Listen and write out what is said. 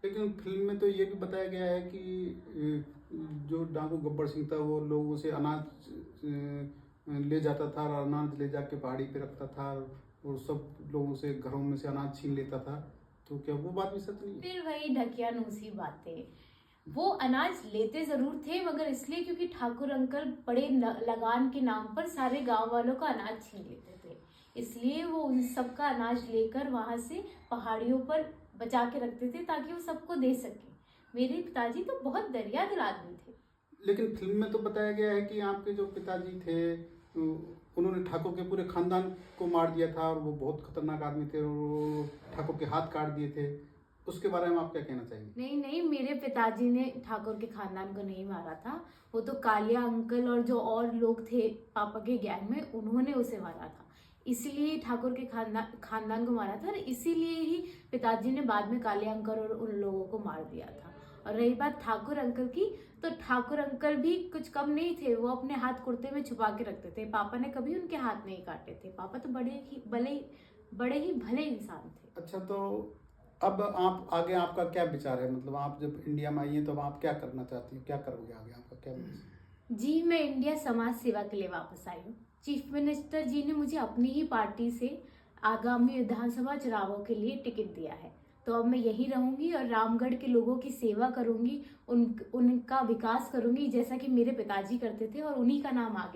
लेकिन फिल्म में तो ये भी बताया गया है कि जो डाकू गब्बर सिंह था वो लोगों से अनाज ले जाता था और अनाज ले जाके पहाड़ी पे रखता था और सब लोगों से घरों में से अनाज छीन लेता था। तो क्या वो बात भी सच नहीं है? फिर वही ढकियानुसी बातें। वो अनाज लेते जरूर थे, मगर इसलिए क्योंकि ठाकुर अंकल बड़े लगान के नाम पर सारे गांव वालों का अनाज छीन लेते थे, इसलिए वो उन सबका अनाज लेकर वहां से पहाड़ियों पर बचा के रखते थे ताकि वो सबको दे सके। मेरे पिताजी तो बहुत दरिया दिल आदमी थे। लेकिन फिल्म में तो बताया गया है कि आपके जो पिताजी थे उन्होंने ठाकुर के पूरे खानदान को मार दिया था और वो बहुत खतरनाक आदमी थे और वो ठाकुर के हाथ काट दिए थे। उसके बारे में आप क्या कहना चाहेंगे? नहीं नहीं, मेरे पिताजी ने ठाकुर के खानदान को नहीं मारा था। वो तो कालिया अंकल और जो और लोग थे पापा के गैंग में, उन्होंने उसे मारा था। इसीलिए ठाकुर के खानदान को मारा था और इसीलिए ही पिताजी ने बाद में कालिया अंकल और उन लोगों को मार दिया था। और रही बात ठाकुर अंकल की, तो ठाकुर अंकल भी कुछ कम नहीं थे। वो अपने हाथ कुर्ते में छुपा के रखते थे। पापा ने कभी उनके हाथ नहीं काटे थे। पापा तो बड़े ही भले इंसान थे। अच्छा, तो अब आप आगे आपका क्या विचार है? मतलब आप जब इंडिया में आई हैं तो अब आप क्या करना चाहती हैं, क्या करोगे आगे, आपका क्या जी, मैं इंडिया समाज सेवा के लिए वापस आई हूँ। चीफ मिनिस्टर जी ने मुझे अपनी ही पार्टी से आगामी विधानसभा चुनावों के लिए टिकट दिया है। तो अब मैं यही रहूंगी और रामगढ़ के लोगों की सेवा करूंगी, उनका विकास करूंगी, जैसा कि मेरे पिताजी करते थे, और उन्हीं का नाम आगे